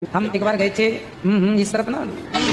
हम एक बार गए थे इस तरफ ना,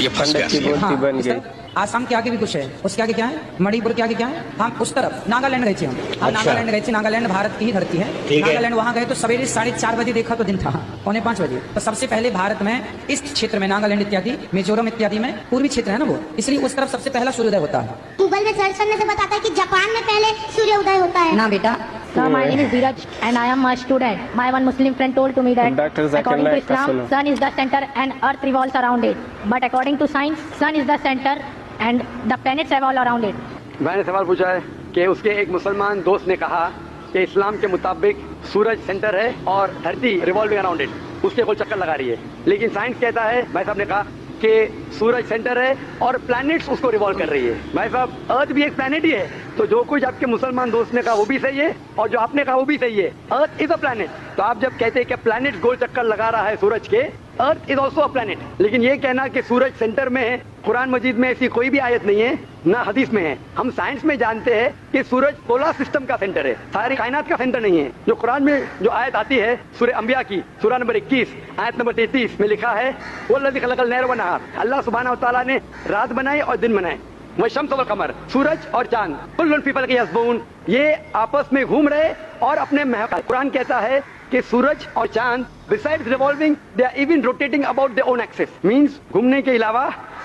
ये फंस गया। की बोलती बन इस गई। तरफ आसाम के आगे भी कुछ है, उसके आगे क्या है, मणिपुर के आगे क्या है, हम उस तरफ नागालैंड गए थे हम। हाँ, नागालैंड गए थे। नागालैंड भारत की ही धरती है। नागालैंड वहाँ गए तो सवेरे 4:30 बजे देखा तो दिन था 4:45 बजे। तो सबसे पहले भारत में इस क्षेत्र में नागालैंड इत्यादि, मिजोरम इत्यादि में पूर्वी क्षेत्र है ना वो, इसलिए उस तरफ सबसे पहला सूर्योदय होता है। गूगल में सर्च करने से बताता है कि जापान में पहले सूर्योदय होता है ना बेटा, Sir, my name is Biraj and I am a student. My one Muslim friend told to me that Dr. Zakir according to Naik ka Islam, suno. sun is the center and earth revolves around it. But according to science, sun is the center and the planets revolve around it. मैंने सवाल पूछा है कि उसके एक मुसलमान दोस्त ने कहा कि इस्लाम के मुताबिक सूरज सेंटर है और धरती रिवॉल्विंग अराउंड इट, उसके गोल चक्कर लगा रही है। लेकिन साइंस कहता है, भाई साहब ने कहा कि सूरज सेंटर है और प्लैनेट्स उसको रिवॉल्व कर रही है। भाई साहब, अर्थ भी एक प्लैनेट ही है। तो जो कुछ आपके मुसलमान दोस्त ने कहा वो भी सही है और जो आपने कहा वो भी सही है। Earth is a planet. तो आप जब कहते हैं कि प्लैनेट गोल चक्कर लगा रहा है सूरज के, earth is also a planet. लेकिन ये कहना कि सूरज सेंटर में है, कुरान मजीद में ऐसी कोई भी आयत नहीं है, ना हदीस में है। हम साइंस में जानते हैं कि सूरज सोलर सिस्टम का सेंटर है, सारी कायनात का सेंटर नहीं है। जो कुरान में जो आयत आती है सूरह अंबिया की, सूरह नंबर 21 आयत नंबर 33 में लिखा है, वल्लज़ी खलक़ल लैल व नहार, अल्लाह सुब्हानहू व तआला ने रात बनाई और दिन बनाए, वशम्स वल कमर, सूरज और चांद, कुल्लुन फी फलकिन यस्बहून, ये आपस में घूम रहे और अपने कुरान कहता है कि सूरज और चांद besides revolving they are even rotating about their own axis, means घूमने के अलावा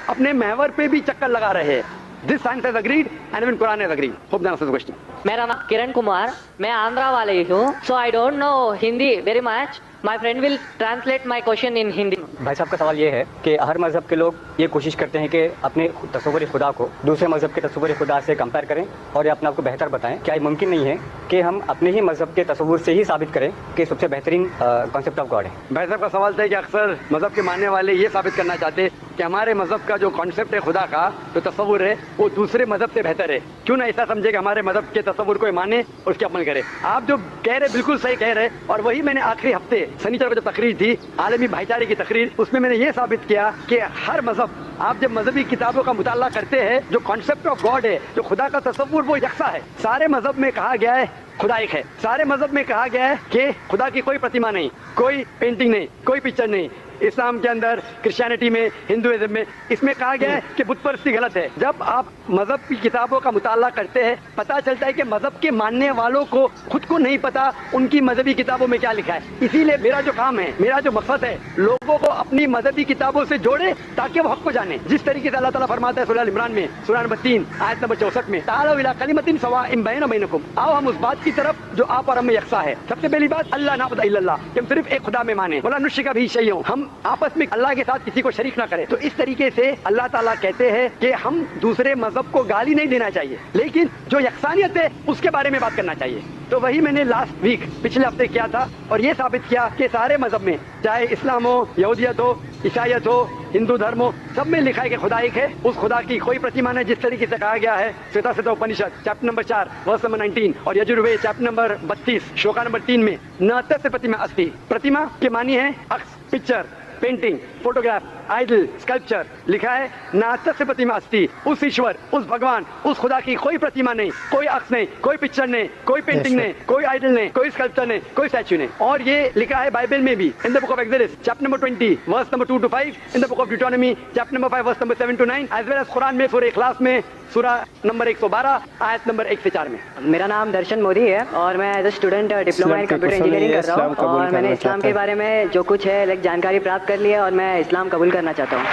अपने महवर पे भी चक्कर लगा रहे हैं। This science has agreed and even Quran has agreed. Hope that answers the question. मेरा नाम किरण कुमार, मैं आंध्रा वाले हूँ। So I don't know Hindi very much. My friend will translate my question in Hindi. भाई साहब का सवाल ये है कि हर मज़हब के लोग ये कोशिश करते हैं कि अपने तसव्वुर खुदा को दूसरे मज़हब के तसव्वुर खुदा से कंपेयर करें और ये अपने आप को बेहतर बताएं। क्या ये मुमकिन नहीं है कि हम अपने ही मज़हब के तसव्वुर से ही साबित करें कि सबसे बेहतरीन कॉन्सेप्ट ऑफ गॉड है? भाई साहब का सवाल था कि अक्सर मज़हब के मानने वाले ये साबित करना चाहते हैं कि हमारे मज़हब का जो कॉन्सेप्ट है खुदा का, जो तसव्वुर है, वो दूसरे मज़हब से बेहतर है। क्यों ना ऐसा समझे कि हमारे मज़हब के तसव्वुर को माने और उसके अमल करे। आप जो कह रहे बिल्कुल सही कह रहे, और वही मैंने आखिरी हफ्ते शनिचर को जो तकरीर थी, आलमी भाईचारे की तकरीर, उसमें मैंने ये साबित किया कि हर मज़हब, आप जब मजहबी किताबों का मुताला करते हैं, जो कॉन्सेप्ट ऑफ गॉड है, जो खुदा का तसव्वुर, वो यकसा है। सारे मज़हब में कहा गया है खुदा एक है। सारे मज़हब में कहा गया है कि खुदा की कोई प्रतिमा नहीं, कोई पेंटिंग नहीं, कोई पिक्चर नहीं। इस्लाम के अंदर, क्रिश्चियनिटी में, हिंदुइज्म में, इसमें कहा गया है कि बुत परस्ती गलत है। जब आप मजहब की किताबों का मुताला करते हैं, पता चलता है कि मजहब के मानने वालों को खुद को नहीं पता उनकी मजहबी किताबों में क्या लिखा है। इसीलिए मेरा जो काम है, मेरा जो मकसद है, लोगों को अपनी मजहबी किताबों से जोड़े ताकि वो हक को जाने। जिस तरीके से अल्लाह ताला फरमाता है सूरह इमरान में, सूरह नंबर 3 आयत नंबर 64 में, ताअलू इला कलिमतिन सवाइन बैना बैनकुम, आओ हम उस बात की तरफ जो आप और हम में यकसा है। सबसे पहली बात, अल्लाह नाबुद इल्लल्लाह, कि हम सिर्फ एक खुदा में माने, वला नुश्रिका बिही शैअन, हम आपस में अल्लाह के साथ किसी को शरीक ना करें। तो इस तरीके से अल्लाह ताला कहते हैं कि हम दूसरे मजहब को गाली नहीं देना चाहिए, लेकिन जो यकसानियत है उसके बारे में बात करना चाहिए। तो वही मैंने लास्ट वीक, पिछले हफ्ते किया था और ये साबित किया कि सारे मजहब में, चाहे इस्लाम हो, यहूदियत हो, ईसाईयत हो, हिंदू धर्म हो, सब में लिखा है कि खुदा एक है। उस खुदा की कोई प्रतिमा नहीं, जिस तरीके से कहा गया है श्वेता उपनिषद चैप्टर नंबर 4 वर्स नंबर 19 और Yajurveda chapter number 32 shloka number 3 में, न तस्य प्रतिमा अस्ति, प्रतिमा के मानी है अक्स, picture, painting, photograph, idol, sculpture, लिखा है नातक से प्रतिमा अस्ति, उस ईश्वर, उस भगवान, उस खुदा की कोई प्रतिमा नहीं, कोई अक्स नहीं, कोई पिक्चर नहीं, कोई पेंटिंग नहीं, कोई आइडल नहीं, कोई स्कल्पचर नहीं, कोई स्टैच्यू नहीं। और ये लिखा है बाइबल में भी, in the book of Exodus chapter number 20 verse number 2 to 5, in the book of Deuteronomy chapter number 5 verse number 7 to 9, as well as Quran में सूरह इखलास में सूरह नंबर 112 आयत नंबर 1 से 4 में। मेरा नाम दर्शन मोदी है और मैं as a student diploma in computer engineering कर रहा हूँ और मैंने इस्लाम के बारे में जो कुछ है जानकारी प्राप्त कर ली है और मैं इस्लाम कबूल करना चाहता हूँ।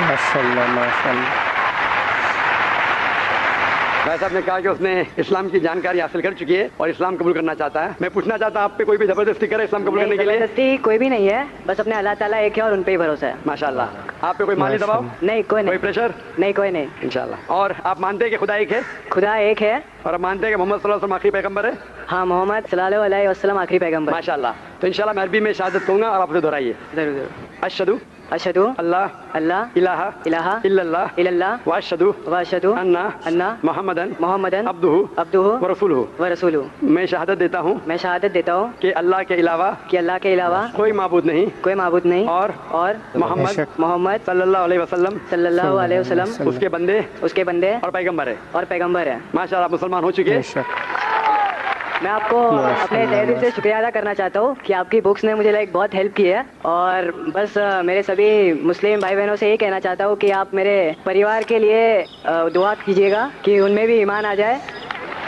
माशाअल्लाह माशाअल्लाह। भाई साहब ने कहा कि उसने इस्लाम की जानकारी हासिल कर चुकी है और इस्लाम कबूल करना चाहता है। मैं पूछना चाहता हूँ, आप पे कोई भी जबरदस्ती करे इस्लाम कबूल करने के लिए? जबरदस्ती कोई भी नहीं है, बस अपने अल्लाह ताला एक है और उन पे ही भरोसा है। माशाल्लाह। आप पे कोई माली दबाव नहीं, कोई नहीं, कोई प्रेशर नहीं, कोई नहीं, इंशाल्लाह। और आप मानते हैं कि खुदा एक है? खुदा एक है। और आप मानते हैं कि मोहम्मद सल्लल्लाहु अलैहि वसल्लम आखिरी पैगंबर है? हाँ, मोहम्मद सल्लल्लाहु अलैहि वसल्लम आखिरी पैगंबर। माशाल्लाह। तो इंशाल्लाह मैं अरबी में शहादत कहूँगा और आप उसे दोहराइए। जरूर जरूर। अशहदु अशहदु अल्लाह अल्लाह इलाहा इलाहा इल्लल्लाह इल्लल्लाह व अशहदु अन्ना मोहम्मदन अब्दुहु व रसूलुहु। व रसूलुहु। मैं शहादत देता हूँ मैं शहादत देता हूँ कि अल्लाह के अलावा कोई माबूद नहीं और मोहम्मद सल्लल्लाहु अलैहि वसल्लम उसके बंदे उसके बंदे और पैगंबर है। और पैगंबर है। माशाअल्लाह, मुसलमान हो चुके हैं। میں آپ کو اپنے تہہ دل سے شکریہ ادا کرنا چاہتا ہوں کہ آپ کی بکس نے مجھے لائک بہت ہیلپ کی ہے، اور بس میرے سبھی مسلم بھائی بہنوں سے یہ کہنا چاہتا ہوں کہ آپ میرے پریوار کے لیے دعا کیجیے گا کہ ان میں بھی ایمان آ جائے.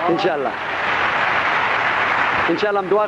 انشاءاللہ ہم دعا